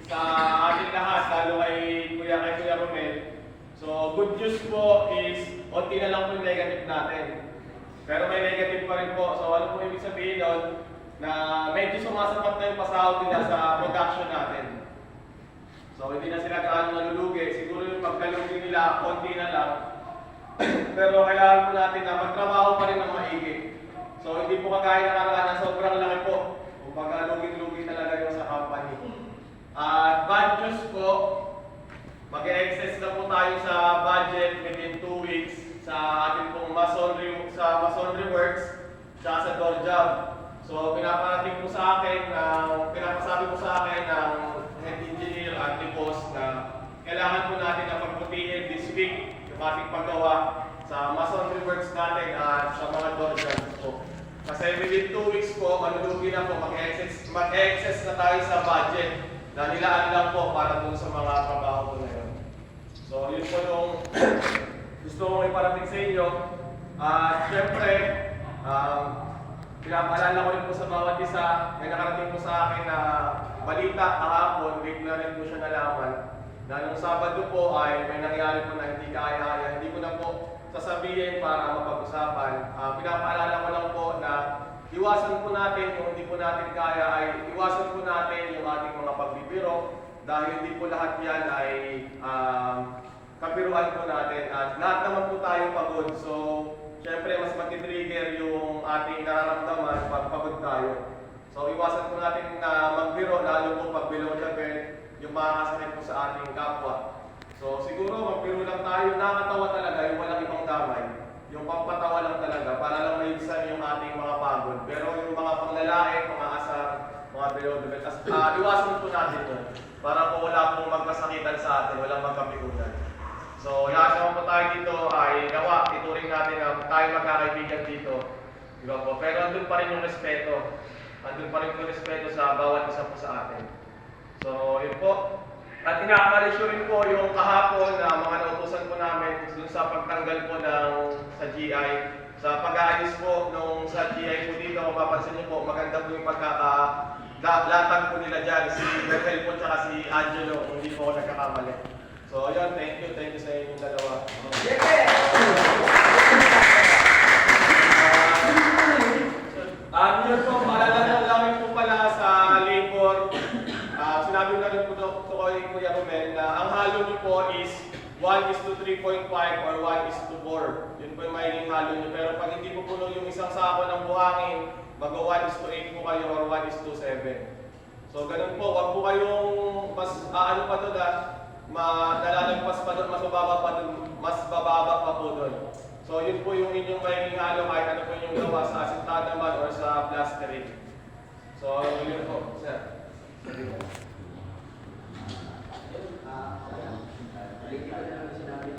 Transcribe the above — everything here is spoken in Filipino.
Sa ating lahat, lalo kay Kuya Romel. So, good news po is, onti na lang po yung negative natin. Pero may negative pa rin po. So, ano po ibig sabihin nun? Na medyo sumasapat na yung pasahod nila sa production natin. So, hindi na sila gaano nalulugi. Siguro yung pagkalugi nila, konti na lang. Pero kailangan po natin na magtrabaho pa rin ng maigi. So, hindi po kagaya nakaraan na sobrang laki po. Kung pagkalugi-lugi talaga yung sa company. At bad news po, mag-excess na po tayo sa budget within 2 weeks sa ating pong masonry works sa door job. So, pinaparating po sa akin, pinapasabi po sa akin ng head engineer at the boss na kailangan po natin na pagputihin this week yung ating paggawa sa masonry works natin at sa mga door jobs po. Kasi within 2 weeks po, manulugi na po, mag-excess na tayo sa budget na nilaan lang po para dun sa mga trabaho po na yun. So, yun po yung gusto kong iparating sa inyo. At syempre, pinapaalala ko rin po sa bawat isa, may nakarating po sa akin na balita kahapon, week na rin po siya nalaman, na nung Sabado po ay may nangyari po na hindi kaya-kaya. Hindi ko na po sasabihin para mapag-usapan. Pinapaalala ko lang po na iwasan po natin kung hindi po natin kaya ay iwasan po natin yung ating mga pagbibiro dahil hindi po lahat yan ay kapiruan po natin at lahat naman po tayo pagod. So, syempre mas mag-trigger yung ating nararamdaman pag pagod tayo. So, iwasan po natin na magbiro lalo po pag below the belt yung makakasakit po sa ating kapwa. So, siguro magbiro lang tayo, nakakatawa talaga yung walang ibang damay. Yung pampatawa lang talaga para lang maibisan yung ating mga pagod. Pero yung mga panglalaki, mga asar, mga below the belt, iwasan po natin yun para po wala pong magkasakitan sa atin, walang magkapikunan. So, lahat naman po tayo dito ay gawa, ituring natin na tayo magkakaibigan dito. Diba po? Pero andun pa rin yung respeto. Andun pa rin yung respeto sa bawat isa po sa atin. So, yun po. At ina-acknowledge rin po yung kahapon na mga nautusan po namin dun sa pagtanggal po sa GI. Sa pag-aalis po sa GI po dito, kung mapapansin niyo po, maganda po yung latag po nila dyan. Si Berhel po tsaka si Angelo, kung hindi po ako nagkakamali. So, yun, thank you sa inyong dalawa. Yun po, maalala namin po pala sa labor. Sinabi na rin po ito kay Kuya Romel na ang halo niyo po is 1:3.5 or 1:4. Yun po yung magiging halo niyo. Pero pag hindi po puno yung isang sako ng buhangin, mag-1:8 po kayo or 1:7. So, ganun po. Wag po kayong mas pa doon nalalagpas pa doon, mas bababa pa po doon. So, yun po yung inyong magiging halo kahit ano po yung gawa sa asintada naman or sa plastering. So, yun po, sir.